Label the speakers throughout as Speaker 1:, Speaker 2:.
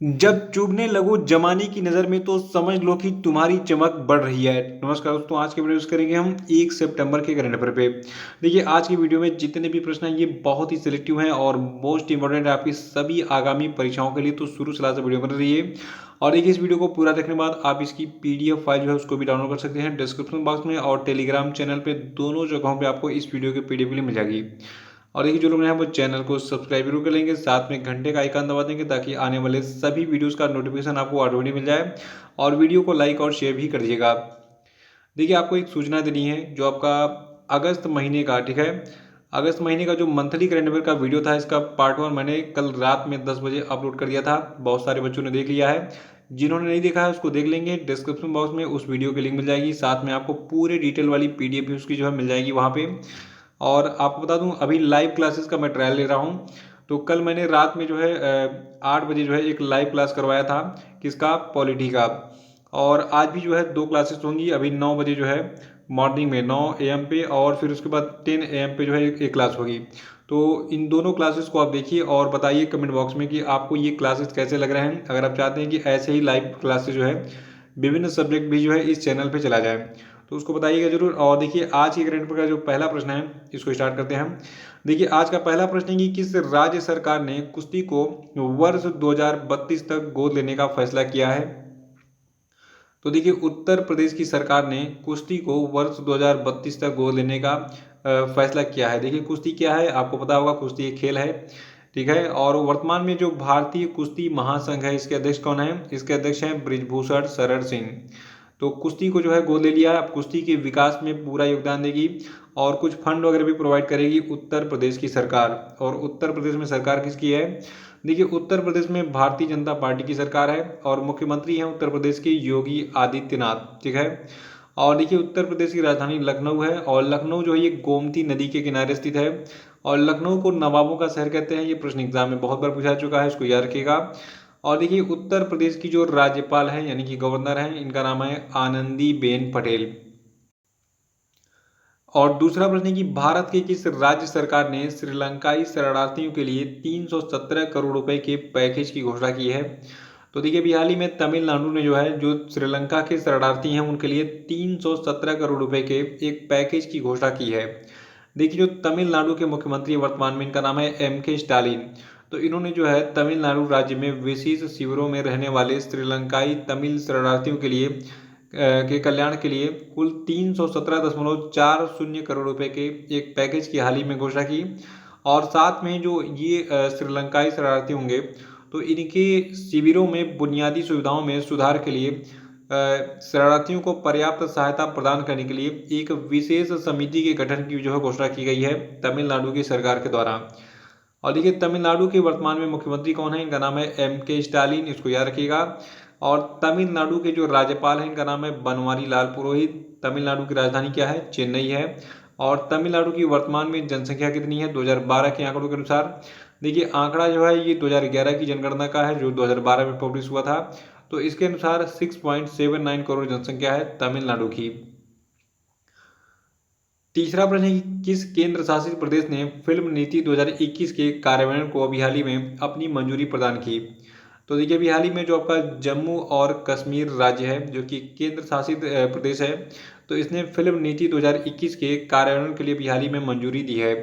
Speaker 1: जब चुभने लगो जमाने की नज़र में तो समझ लो कि तुम्हारी चमक बढ़ रही है। नमस्कार दोस्तों, आज के वीडियो में करेंगे हम 1 सितंबर के करंट अफेयर पे। देखिए, आज की वीडियो में जितने भी प्रश्न हैं ये बहुत ही सिलेक्टिव हैं और मोस्ट इंपोर्टेंट है आपकी सभी आगामी परीक्षाओं के लिए, तो शुरू से लास्ट तक वीडियो बन रही है। और देखिए, इस वीडियो को पूरा देखने के बाद आप इसकी पीडीएफ फाइल जो है उसको भी डाउनलोड कर सकते हैं डिस्क्रिप्शन बॉक्स में, और टेलीग्राम चैनल पे दोनों जगहों पे आपको इस वीडियो की पीडीएफ मिल जाएगी। और देखिए, जो लोग हैं वो चैनल को सब्सक्राइब जरूर कर लेंगे, साथ में घंटे का आइकन दबा देंगे ताकि आने वाले सभी वीडियोस का नोटिफिकेशन आपको ऑटोमेटिक मिल जाए। और वीडियो को लाइक और शेयर भी कर दीजिएगा। देखिए, आपको एक सूचना देनी है जो आपका अगस्त महीने का, ठीक है, अगस्त महीने का जो मंथली करंट अफेयर का वीडियो था, इसका पार्ट 1 मैंने कल रात में 10 बजे अपलोड कर दिया था। बहुत सारे बच्चों ने देख लिया है। जिन्होंने नहीं देखा है उसको देख लेंगे, डिस्क्रिप्शन बॉक्स में उस वीडियो की लिंक मिल जाएगी, साथ में आपको पूरे डिटेल वाली पीडीएफ भी उसकी जो है मिल जाएगी वहाँ पे। और आपको बता दूं, अभी लाइव क्लासेस का मैं ट्रायल ले रहा हूं। तो कल मैंने रात में जो है 8 बजे जो है एक लाइव क्लास करवाया था, किसका, पॉलिटी का। और आज भी जो है 2 क्लासेस होंगी, अभी 9 बजे जो है मॉर्निंग में 9 AM पे, और फिर उसके बाद 10 AM पे जो है एक क्लास होगी। तो इन दोनों क्लासेस को आप देखिए और बताइए कमेंट बॉक्स में कि आपको ये क्लासेस कैसे लग रहे हैं। अगर आप चाहते हैं कि ऐसे ही लाइव क्लासेस जो है विभिन्न सब्जेक्ट भी जो है इस चैनल पे चला जाए, तो उसको बताइएगा जरूर। और देखिए, आज के करंट का जो पहला प्रश्न है इसको स्टार्ट करते हैं हम। देखिए, आज का पहला प्रश्न है कि किस राज्य सरकार ने कुश्ती को वर्ष 2032 तक गोद लेने का फैसला किया है। तो देखिए, उत्तर प्रदेश की सरकार ने कुश्ती को वर्ष 2032 तक गोद लेने का फैसला किया है। देखिए, कुश्ती क्या है आपको पता होगा, कुश्ती एक खेल है, ठीक है। और वर्तमान में जो भारतीय कुश्ती महासंघ है, इसके अध्यक्ष कौन है, इसके अध्यक्ष हैं ब्रिजभूषण शरण सिंह। तो कुश्ती को जो है गोद ले लिया है, अब कुश्ती के विकास में पूरा योगदान देगी और कुछ फंड वगैरह भी प्रोवाइड करेगी उत्तर प्रदेश की सरकार। और उत्तर प्रदेश में सरकार किसकी है, देखिए, उत्तर प्रदेश में भारतीय जनता पार्टी की सरकार है और मुख्यमंत्री हैं उत्तर प्रदेश के योगी आदित्यनाथ, ठीक है। और देखिए, उत्तर प्रदेश की राजधानी लखनऊ है, और लखनऊ जो है ये गोमती नदी के किनारे स्थित है। और लखनऊ को नवाबों का शहर कहते हैं, ये प्रश्न एग्जाम में बहुत बार पूछा चुका है, इसको याद रखिएगा। और देखिए, उत्तर प्रदेश की जो राज्यपाल हैं यानी कि गवर्नर हैं, इनका नाम है आनंदीबेन पटेल। और दूसरा प्रश्न है कि भारत के किस राज्य सरकार ने श्रीलंकाई शरणार्थियों के लिए 317 करोड़ रुपए के पैकेज की घोषणा की है। तो देखिए, अभी हाल ही में तमिलनाडु ने जो है, जो श्रीलंका के शरणार्थी हैं उनके लिए 317 करोड़ रुपए के एक पैकेज की घोषणा की है। देखिए, जो तमिलनाडु के मुख्यमंत्री वर्तमान में, इनका नाम है MK स्टालिन। तो इन्होंने जो है तमिलनाडु राज्य में विशेष शिविरों में रहने वाले श्रीलंकाई तमिल शरणार्थियों के लिए के कल्याण के लिए कुल 317.40 करोड़ रुपए के एक पैकेज की हाल ही में घोषणा की। और साथ में जो ये श्रीलंकाई शरणार्थी होंगे, तो इनके शिविरों में बुनियादी सुविधाओं में सुधार के लिए शरणार्थियों को पर्याप्त सहायता प्रदान करने के लिए एक विशेष समिति के गठन की जो है घोषणा की गई है तमिलनाडु की सरकार के द्वारा। और देखिए, तमिलनाडु के वर्तमान में मुख्यमंत्री कौन है, इनका नाम है MK स्टालिन, इसको याद रखिएगा। और तमिलनाडु के जो राज्यपाल हैं इनका नाम है बनवारी लाल पुरोहित। तमिलनाडु की राजधानी क्या है, चेन्नई है। और तमिलनाडु की वर्तमान में जनसंख्या कितनी है 2012 के आंकड़ों के अनुसार। देखिए, आंकड़ा जो है ये 2011 की जनगणना का है जो 2012 में पब्लिश हुआ था। तो इसके अनुसार 6.79 करोड़ जनसंख्या है तमिलनाडु की। तीसरा प्रश्न है कि किस केंद्र शासित प्रदेश ने फिल्म नीति 2021 के कार्यान्वयन को अभी हाल ही में अपनी मंजूरी प्रदान की। तो देखिए, अभी हाल ही में जो आपका जम्मू और कश्मीर राज्य है जो कि केंद्र शासित प्रदेश है, तो इसने फिल्म नीति 2021 के कार्यान्वयन के लिए भी हाल ही में मंजूरी दी है।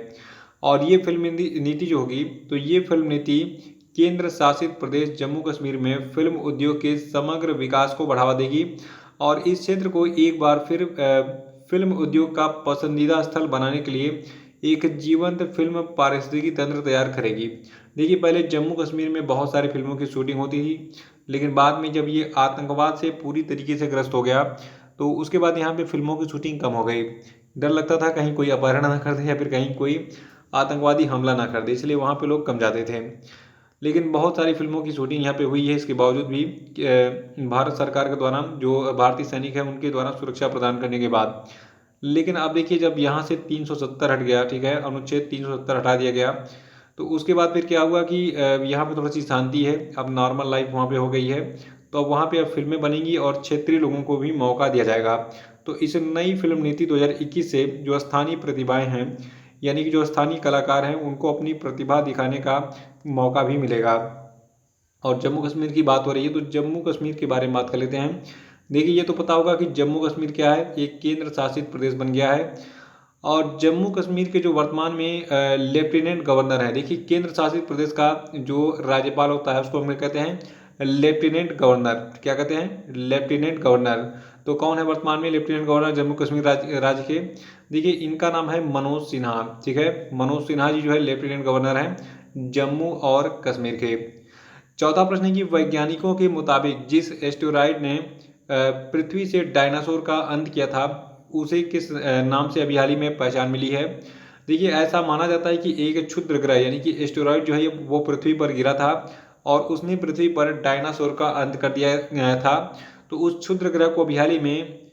Speaker 1: और ये फिल्म नीति जो होगी, तो ये फिल्म नीति केंद्र शासित प्रदेश जम्मू कश्मीर में फिल्म उद्योग के समग्र विकास को बढ़ावा देगी और इस क्षेत्र को एक बार फिर फिल्म उद्योग का पसंदीदा स्थल बनाने के लिए एक जीवंत फिल्म पारिस्थितिकी तंत्र तैयार करेगी। देखिए, पहले जम्मू कश्मीर में बहुत सारी फिल्मों की शूटिंग होती थी, लेकिन बाद में जब ये आतंकवाद से पूरी तरीके से ग्रस्त हो गया, तो उसके बाद यहाँ पे फिल्मों की शूटिंग कम हो गई। डर लगता था कहीं कोई अपहरण ना कर दे या फिर कहीं कोई आतंकवादी हमला ना कर दे, इसलिए वहाँ पे लोग कम जाते थे। लेकिन बहुत सारी फिल्मों की शूटिंग यहाँ पे हुई है, इसके बावजूद भी भारत सरकार के द्वारा, जो भारतीय सैनिक हैं उनके द्वारा सुरक्षा प्रदान करने के बाद। लेकिन अब देखिए, जब यहाँ से 370 हट गया, ठीक है, अनुच्छेद 370 हटा दिया गया, तो उसके बाद फिर क्या हुआ कि यहाँ पे थोड़ी सी शांति है, अब नॉर्मल लाइफ वहाँ पे हो गई है। तो अब वहाँ पे अब फिल्में बनेंगी और क्षेत्रीय लोगों को भी मौका दिया जाएगा। तो इस नई फिल्म नीति 2021 से जो स्थानीय प्रतिभाएं हैं, यानी कि जो स्थानीय कलाकार हैं, उनको अपनी प्रतिभा दिखाने का मौका भी मिलेगा। और जम्मू कश्मीर की बात हो रही है तो जम्मू कश्मीर के बारे में बात कर लेते हैं। देखिए ये तो पता होगा कि जम्मू कश्मीर क्या है, एक केंद्र शासित प्रदेश बन गया है। और जम्मू कश्मीर के जो वर्तमान में लेफ्टिनेंट गवर्नर है, देखिए केंद्र शासित प्रदेश का जो राज्यपाल होता है उसको हम कहते हैं लेफ्टिनेंट गवर्नर। क्या कहते हैं? Lieutenant governor. तो कौन है वर्तमान में लेफ्टिनेंट गवर्नर जम्मू कश्मीर राज्य के? देखिए इनका नाम है मनोज सिन्हा। ठीक है, मनोज सिन्हा जी जो है लेफ्टिनेंट गवर्नर हैं जम्मू और कश्मीर के। चौथा प्रश्न है कि वैज्ञानिकों के मुताबिक जिस एस्टेरॉयड ने पृथ्वी से डायनासोर का अंत किया था उसे किस नाम से अभी हाल ही में पहचान मिली है? देखिए ऐसा माना जाता है कि एक क्षुद्र ग्रह यानी कि एस्टेरॉयड जो है वो पृथ्वी पर गिरा था और उसने पृथ्वी पर डायनासोर का अंत कर दिया था। तो उस क्षुद्र ग्रह को अभी हाल ही में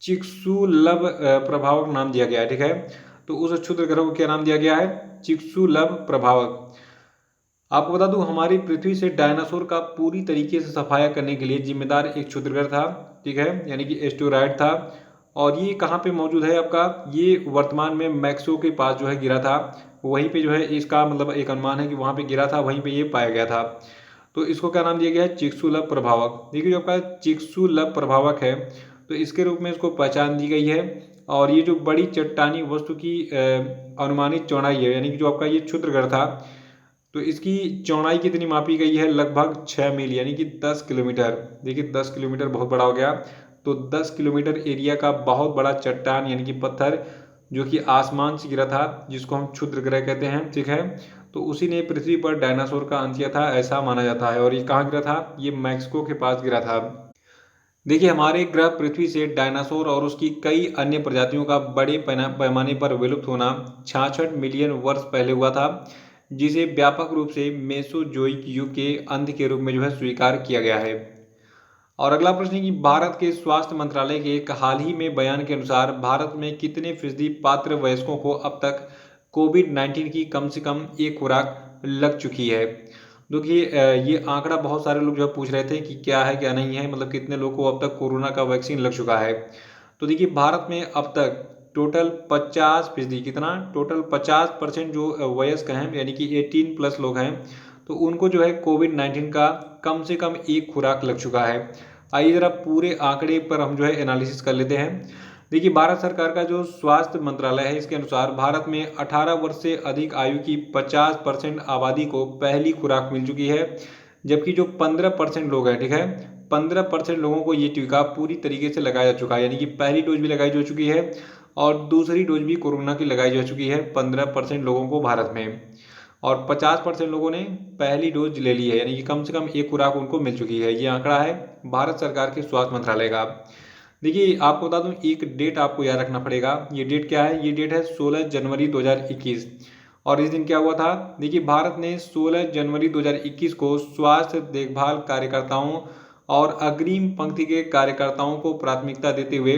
Speaker 1: चिक्सुलव प्रभावक नाम दिया गया है। ठीक है, तो उस क्षुद्र ग्रह को क्या नाम दिया गया है? चिक्सुलव प्रभावक। आपको बता दूं हमारी पृथ्वी से डायनासोर का पूरी तरीके से सफाया करने के लिए जिम्मेदार एक क्षुद्रग्रह था। ठीक है, यानी कि एस्टेरॉयड था। और ये कहाँ पे मौजूद है आपका? ये वर्तमान में मैक्सो के पास जो है गिरा था। वहीं पे जो है इसका मतलब एक अनुमान है कि वहाँ पे गिरा था, वहीं पे ये पाया गया था। तो इसको क्या नाम दिया गया है? चिक्सुलव प्रभावक। देखिए जो आपका चिक्सुलव प्रभावक है तो इसके रूप में इसको पहचान दी गई है। और ये जो बड़ी चट्टानी वस्तु की अनुमानित चौड़ाई है, यानी कि जो आपका ये क्षुद्रग्रह था तो इसकी चौड़ाई कितनी मापी गई है? लगभग 6 मील यानी कि 10 किलोमीटर। देखिए 10 किलोमीटर बहुत बड़ा हो गया। तो 10 किलोमीटर एरिया का बहुत बड़ा चट्टान यानी कि पत्थर जो कि आसमान से गिरा था जिसको हम क्षुद्र ग्रह कहते हैं। ठीक है, तो उसी ने पृथ्वी पर डायनासोर का अंत किया था ऐसा माना जाता है। और ये कहाँ गिरा था? ये मैक्सिको के पास गिरा था। देखिए हमारे ग्रह पृथ्वी से डायनासोर और उसकी कई अन्य प्रजातियों का बड़े पैमाने पर विलुप्त होना 66 मिलियन वर्ष पहले हुआ था, जिसे व्यापक रूप से मेसोजोइक युग के अंत के रूप में जो है स्वीकार किया गया है। और अगला प्रश्न है कि भारत के स्वास्थ्य मंत्रालय के एक हाल ही में बयान के अनुसार भारत में कितने फीसदी पात्र वयस्कों को अब तक कोविड-19 की कम से कम एक खुराक लग चुकी है? देखिए ये आंकड़ा बहुत सारे लोग जो है पूछ रहे थे कि क्या है क्या नहीं है, मतलब कितने लोगों को अब तक कोरोना का वैक्सीन लग चुका है। तो देखिए भारत में अब तक टोटल 50%, कितना? टोटल 50% जो वयस्क हैं यानी कि 18+ लोग हैं तो उनको जो है कोविड-19 का कम से कम एक खुराक लग चुका है। आइए जरा पूरे आंकड़े पर हम जो है एनालिसिस कर लेते हैं। देखिए भारत सरकार का जो स्वास्थ्य मंत्रालय है इसके अनुसार भारत में 18 वर्ष से अधिक आयु की 50% आबादी को पहली खुराक मिल चुकी है, जबकि जो 15% लोग हैं, ठीक है, 15% लोगों को ये टीका पूरी तरीके से लगाया जा चुका है, यानी कि पहली डोज भी लगाई जा चुकी है और दूसरी डोज भी कोरोना की लगाई जा चुकी है 15% लोगों को भारत में। और 50% लोगों ने पहली डोज ले ली है, यानी कि कम से कम एक खुराक उनको मिल चुकी है। ये आंकड़ा है भारत सरकार के स्वास्थ्य मंत्रालय का। देखिए आपको बता दूं एक डेट आपको याद रखना पड़ेगा। ये डेट क्या है? ये डेट है 16 जनवरी 2021। और इस दिन क्या हुआ था? देखिए भारत ने 16 जनवरी 2021 को स्वास्थ्य देखभाल कार्यकर्ताओं और अग्रिम पंक्ति के कार्यकर्ताओं को प्राथमिकता देते हुए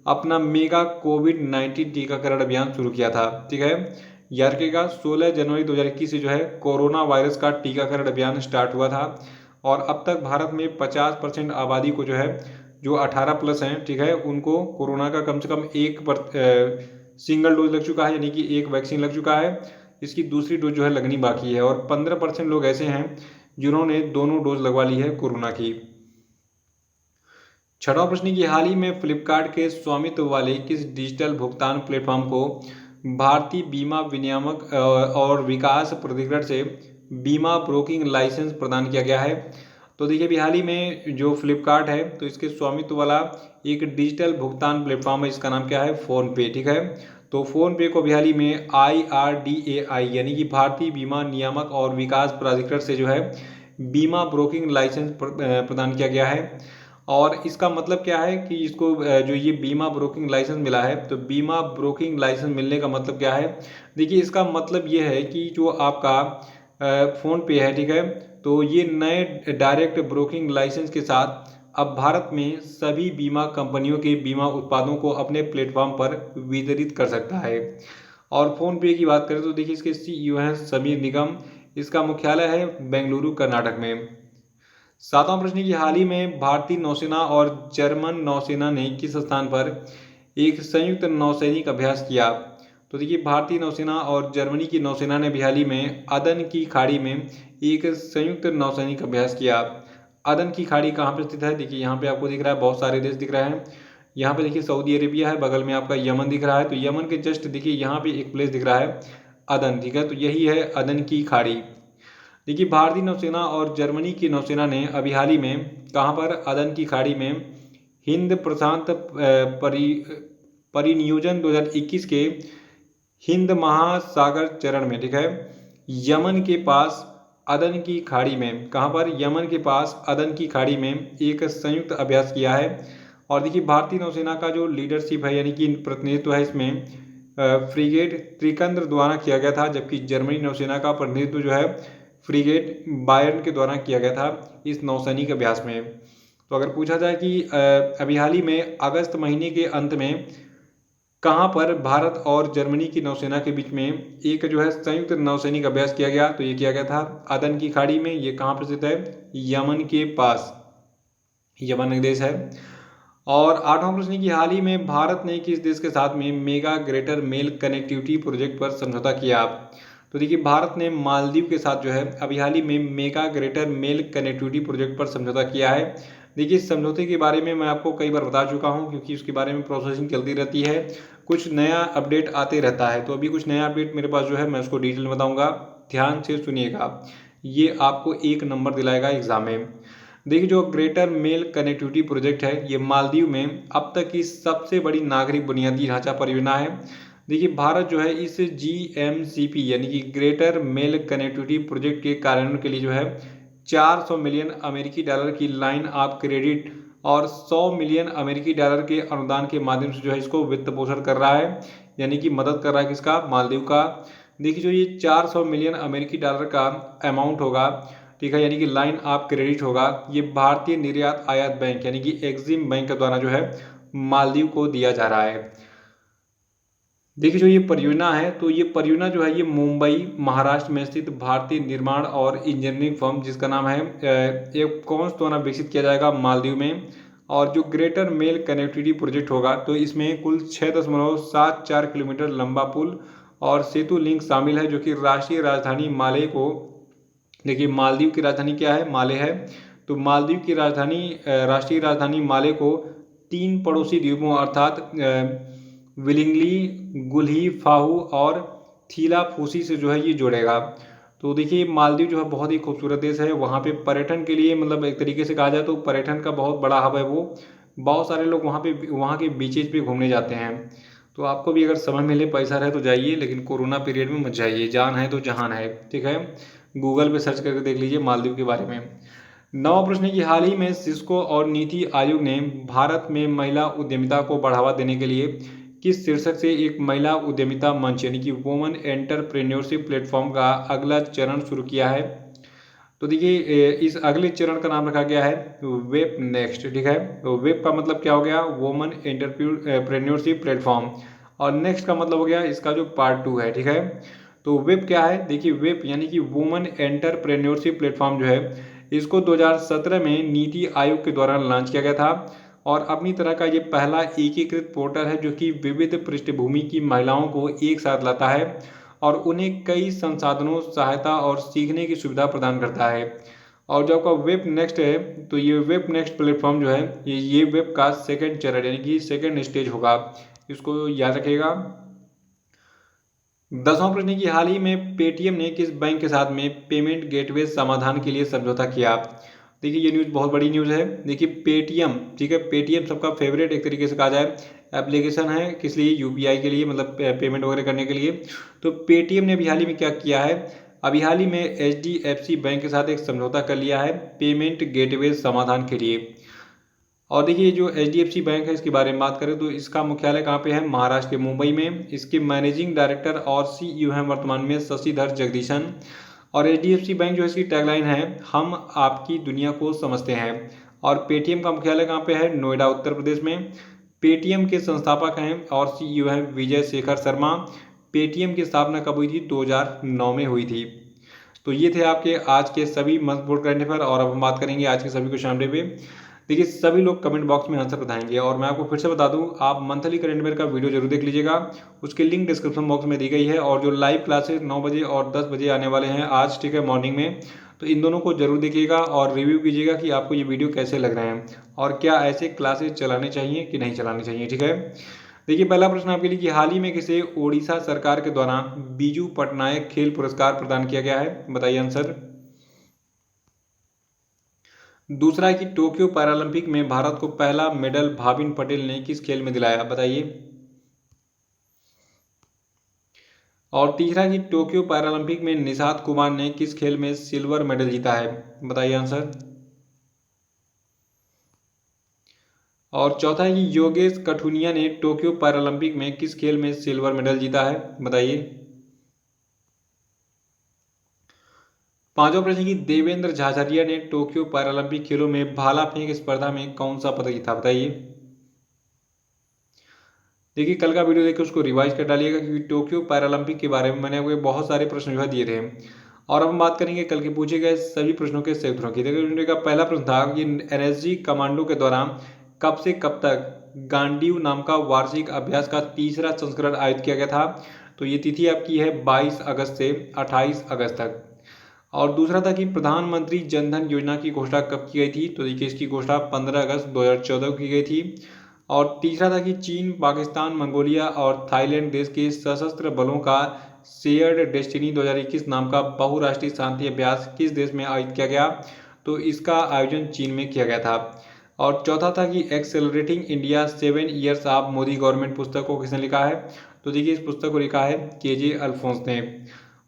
Speaker 1: अपना मेगा कोविड-19 टीकाकरण अभियान शुरू किया था। ठीक है, याद रखिएगा 16 जनवरी 2021 से जो है कोरोना वायरस का टीकाकरण अभियान स्टार्ट हुआ था। और अब तक भारत में 50% आबादी को जो है जो 18+ हैं, ठीक है, उनको कोरोना का कम से कम सिंगल डोज लग चुका है, यानी कि एक वैक्सीन लग चुका है। इसकी दूसरी डोज जो है लगनी बाकी है। और 15% लोग ऐसे हैं जिन्होंने दोनों डोज लगवा ली है कोरोना की। छठवां प्रश्न की हाल ही में फ्लिपकार्ट के स्वामित्व वाले किस डिजिटल भुगतान प्लेटफॉर्म को भारतीय बीमा विनियामक और विकास प्राधिकरण से बीमा ब्रोकिंग लाइसेंस प्रदान किया गया है? तो देखिए अभी हाल ही में जो फ्लिपकार्ट है तो इसके स्वामित्व वाला एक डिजिटल भुगतान प्लेटफॉर्म है, इसका नाम क्या है? फ़ोनपे। ठीक है, तो फ़ोनपे को अभी हाल ही में IRDAI यानी कि भारतीय बीमा नियामक और विकास प्राधिकरण से जो है बीमा ब्रोकिंग लाइसेंस प्रदान किया गया है। और इसका मतलब क्या है कि इसको जो ये बीमा ब्रोकिंग लाइसेंस मिला है, तो बीमा ब्रोकिंग लाइसेंस मिलने का मतलब क्या है? देखिए इसका मतलब ये है कि जो आपका फ़ोन पे है, ठीक है, तो ये नए डायरेक्ट ब्रोकिंग लाइसेंस के साथ अब भारत में सभी बीमा कंपनियों के बीमा उत्पादों को अपने प्लेटफॉर्म पर वितरित कर सकता है। और फ़ोन पे की बात करें तो देखिए इसके CEO हैं समीर निगम। इसका मुख्यालय है बेंगलुरु कर्नाटक में। सातवां प्रश्न की हाल ही में भारतीय नौसेना और जर्मन नौसेना ने किस स्थान पर एक संयुक्त नौसैनिक अभ्यास किया? तो देखिए भारतीय नौसेना और जर्मनी की नौसेना ने हाल ही में अदन की खाड़ी में एक संयुक्त नौसैनिक अभ्यास किया। अदन की खाड़ी कहाँ पर स्थित है? देखिए यहाँ पे आपको दिख रहा है, बहुत सारे देश दिख रहे हैं। यहाँ पे देखिए सऊदी अरेबिया है, बगल में आपका यमन दिख रहा है, तो यमन के जस्ट देखिए यहाँ पे एक प्लेस दिख रहा है अदन, ठीक है, तो यही है अदन की खाड़ी। देखिए भारतीय नौसेना और जर्मनी की नौसेना ने अभी हाल ही में कहाँ पर, अदन की खाड़ी में हिंद प्रशांत परिनियोजन 2021 के हिंद महासागर चरण में, ठीक है, यमन के पास अदन की खाड़ी में, कहाँ पर, यमन के पास अदन की खाड़ी में एक संयुक्त अभ्यास किया है। और देखिए भारतीय नौसेना का जो लीडरशिप है यानी कि प्रतिनिधित्व है इसमें फ्रिगेट त्रिकंद्र द्वारा किया गया था, जबकि जर्मनी नौसेना का प्रतिनिधित्व जो है फ्रिगेट बायर्न के द्वारा किया गया था इस नौसैनिक अभ्यास में। तो अगर पूछा जाए कि अभी हाल ही में अगस्त महीने के अंत में कहाँ पर भारत और जर्मनी की नौसेना के बीच में एक जो है संयुक्त नौसैनिक अभ्यास किया गया, तो ये किया गया था अदन की खाड़ी में। ये कहाँ पर स्थित है? यमन के पास, यमन देश है। और आठवां प्रश्न की हाल ही में भारत ने किस देश के साथ में mega greater Male connectivity project पर समझौता किया? तो देखिए भारत ने मालदीव के साथ जो है अभी हाल ही में mega greater Male connectivity project पर समझौता किया है। देखिए इस समझौते के बारे में मैं आपको कई बार बता चुका हूं, क्योंकि उसके बारे में प्रोसेसिंग चलती रहती है, कुछ नया अपडेट आते रहता है। तो अभी कुछ नया अपडेट मेरे पास जो है मैं उसको डिटेल में बताऊंगा, ध्यान से सुनिएगा, ये आपको 1 नंबर दिलाएगा एग्जाम में। देखिए जो ग्रेटर मेल कनेक्टिविटी प्रोजेक्ट है ये मालदीव में अब तक की सबसे बड़ी नागरिक बुनियादी ढांचा परियोजना है। देखिए भारत जो है इस GMCP यानी कि ग्रेटर मेल कनेक्टिविटी प्रोजेक्ट के कार्यान्वयन के लिए जो है 400 मिलियन अमेरिकी डॉलर की लाइन ऑफ क्रेडिट और 100 मिलियन अमेरिकी डॉलर के अनुदान के माध्यम से जो है इसको वित्त पोषण कर रहा है, यानी कि मदद कर रहा है किसका? मालदीव का। देखिए जो ये 400 मिलियन अमेरिकी डॉलर का अमाउंट होगा, ठीक है, यानी कि लाइन ऑफ क्रेडिट होगा, ये भारतीय निर्यात आयात बैंक यानी कि एक्सिम बैंक के द्वारा जो है मालदीव को दिया जा रहा है। देखिए जो ये परियोजना है, तो ये परियोजना जो है ये मुंबई महाराष्ट्र में स्थित भारतीय निर्माण और इंजीनियरिंग फर्म जिसका नाम है एपकॉन्स द्वारा विकसित किया जाएगा मालदीव में। और जो ग्रेटर मेल कनेक्टिविटी प्रोजेक्ट होगा तो इसमें कुल 6.74 किलोमीटर लंबा पुल और सेतु लिंक शामिल है, जो कि राष्ट्रीय राजधानी माले को, देखिए मालदीव की राजधानी क्या है? माले है। तो मालदीव की राजधानी राष्ट्रीय राजधानी माले को 3 पड़ोसी द्वीपों अर्थात विलिंगली, गुल्ही फाहू और थीला फूसी से जो है ये जोड़ेगा। तो देखिए मालदीव जो है बहुत ही खूबसूरत देश है, वहाँ पे पर्यटन के लिए मतलब एक तरीके से कहा जाए तो पर्यटन का बहुत बड़ा हब है वो, बहुत सारे लोग वहाँ के बीचेज पे घूमने जाते हैं। तो आपको भी अगर समय मिले, पैसा रहे तो जाइए, लेकिन कोरोना पीरियड में मत जाइए, जान है तो जहान है, ठीक है, गूगल पे सर्च करके देख लीजिए मालदीव के बारे में। नवा प्रश्न है कि हाल ही में सिस्को और नीति आयोग ने भारत में महिला उद्यमिता को बढ़ावा देने के लिए किस शीर्षक से एक महिला उद्यमिता मंच यानी कि वुमन एंटरप्रेन्योरशिप प्लेटफॉर्म का अगला चरण शुरू किया है? तो देखिए इस अगले चरण का नाम रखा गया है वेब नेक्स्ट, ठीक है। तो वेब का मतलब क्या हो गया? वुमन एंटरप्रेन्योरशिप प्लेटफॉर्म, और नेक्स्ट का मतलब हो गया इसका जो पार्ट 2 है, ठीक है। तो वेब क्या है? देखिए वेब यानी कि वुमन एंटरप्रेन्योरशिप प्लेटफॉर्म जो है इसको 2017 में नीति आयोग के द्वारा लॉन्च किया गया था, और अपनी तरह का ये पहला एकीकृत पोर्टल है जो कि विविध पृष्ठभूमि की महिलाओं को एक साथ लाता है और उन्हें कई संसाधनों, सहायता और सीखने की सुविधा प्रदान करता है। और जो आपका वेब नेक्स्ट है, तो ये वेब नेक्स्ट प्लेटफॉर्म जो है ये वेब का सेकंड चरण यानी कि सेकंड स्टेज होगा, इसको याद रखिएगा। 10वां प्रश्न की हाल ही में पेटीएम ने किस बैंक के साथ में पेमेंट गेटवे समाधान के लिए समझौता किया? देखिए ये न्यूज़ बहुत बड़ी न्यूज़ है। देखिए पेटीएम, ठीक है, पेटीएम सबका फेवरेट एक तरीके से कहा जाए एप्लीकेशन है, किस लिए? यूपीआई के लिए, मतलब पेमेंट वगैरह करने के लिए। तो पेटीएम ने अभी हाल ही में क्या किया है? अभी हाल ही में एचडीएफसी बैंक के साथ एक समझौता कर लिया है पेमेंट गेटवे समाधान के लिए। और देखिए जो एचडीएफसी बैंक है इसके बारे में बात करें तो इसका मुख्यालय कहाँ पे है? महाराष्ट्र के मुंबई में। इसके मैनेजिंग डायरेक्टर और सीईओ हैं वर्तमान में शशिधर जगदीशन। और एचडीएफसी बैंक जो इसकी टैगलाइन है, हम आपकी दुनिया को समझते हैं। और पेटीएम का मुख्यालय कहाँ पे है? नोएडा, उत्तर प्रदेश में। पेटीएम के संस्थापक हैं और सीईओ हैं विजय शेखर शर्मा। पेटीएम की स्थापना कब हुई थी? 2009 में हुई थी। तो ये थे आपके आज के सभी महत्वपूर्ण करंट अफेयर, और अब हम बात करेंगे आज के सभी क्वेश्चन पे। देखिए सभी लोग कमेंट बॉक्स में आंसर बताएंगे और मैं आपको फिर से बता दूं, आप मंथली करंट अफेयर का वीडियो जरूर देख लीजिएगा। उसकी लिंक डिस्क्रिप्शन बॉक्स में दी गई है। और जो लाइव क्लासेस 9 बजे और 10 बजे आने वाले हैं आज, ठीक है, मॉर्निंग में, तो इन दोनों को जरूर देखिएगा और रिव्यू कीजिएगा कि आपको ये वीडियो कैसे लग रहे हैं और क्या ऐसे क्लासेस चलाने चाहिए कि नहीं चलाने चाहिए। ठीक है, देखिए पहला प्रश्न आपके लिए कि हाल ही में किसे ओडिशा सरकार के द्वारा बीजू पटनायक खेल पुरस्कार प्रदान किया गया है, बताइए आंसर। दूसरा है कि टोक्यो पैरालंपिक में भारत को पहला मेडल भाविन पटेल ने किस खेल में दिलाया, बताइए। और तीसरा कि टोक्यो पैरालंपिक में निषाद कुमार ने किस खेल में सिल्वर मेडल जीता है, बताइए आंसर। और चौथा है कि योगेश कठुनिया ने टोक्यो पैरालंपिक में किस खेल में सिल्वर मेडल जीता है, बताइए। पांचवा प्रश्न कि देवेंद्र झाझरिया ने टोक्यो पैरालंपिक खेलों में भाला फेंक स्पर्धा में कौन सा पदक जीता, बताइए। देखिए कल का वीडियो देखकर उसको रिवाइज कर डालिएगा क्योंकि टोक्यो पैरालंपिक के बारे में मैंने आपको बहुत सारे प्रश्न जो है दिए थे। और अब हम बात करेंगे कल के पूछे गए सभी प्रश्नों के सही उत्तरों की। देखिए वीडियो का पहला प्रश्न था कि एनएसजी कमांडो के दौरान कब से कब तक गांडीव नाम का वार्षिक अभ्यास का तीसरा संस्करण आयोजित किया गया था। तो ये तिथि आपकी है 22 अगस्त से 28 अगस्त तक। और दूसरा था कि प्रधानमंत्री जनधन योजना की घोषणा कब की गई थी। तो देखिए इसकी घोषणा 15 अगस्त 2014 को की गई थी। और तीसरा था कि चीन, पाकिस्तान, मंगोलिया और थाईलैंड देश के सशस्त्र बलों का शेयर्ड डेस्टिनी 2021 नाम का बहुराष्ट्रीय शांति अभ्यास किस देश में आयोजित किया गया। तो इसका आयोजन चीन में किया गया था। और चौथा था कि accelerating India 7 years of Modi government पुस्तक को किसने लिखा है। तो देखिए इस पुस्तक को लिखा है केजे अल्फोंस ने।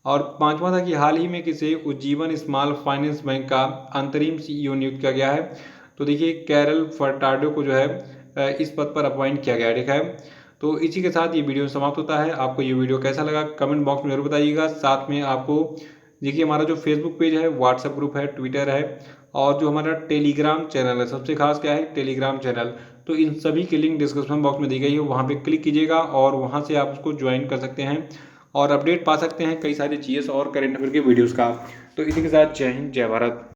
Speaker 1: और पांचवा था कि हाल ही में किसे उज्जीवन स्मॉल फाइनेंस बैंक का अंतरिम सीईओ नियुक्त किया गया है। तो देखिए कैरल फर्टाडो को जो है इस पद पर अपॉइंट किया गया है। ठीक है, तो इसी के साथ ये वीडियो समाप्त होता है। आपको ये वीडियो कैसा लगा कमेंट बॉक्स में जरूर बताइएगा। साथ में आपको देखिए हमारा जो फेसबुक पेज है, व्हाट्सएप ग्रुप है, ट्विटर है और जो हमारा टेलीग्राम चैनल है, सबसे खास क्या है टेलीग्राम चैनल, तो इन सभी की लिंक डिस्क्रिप्शन बॉक्स में दी गई है, वहाँ पे क्लिक कीजिएगा और वहाँ से आप उसको ज्वाइन कर सकते हैं और अपडेट पा सकते हैं कई सारी चीज़ और करेंट अफेयर के वीडियोज़ का। तो इसी के साथ जय हिंद जय भारत।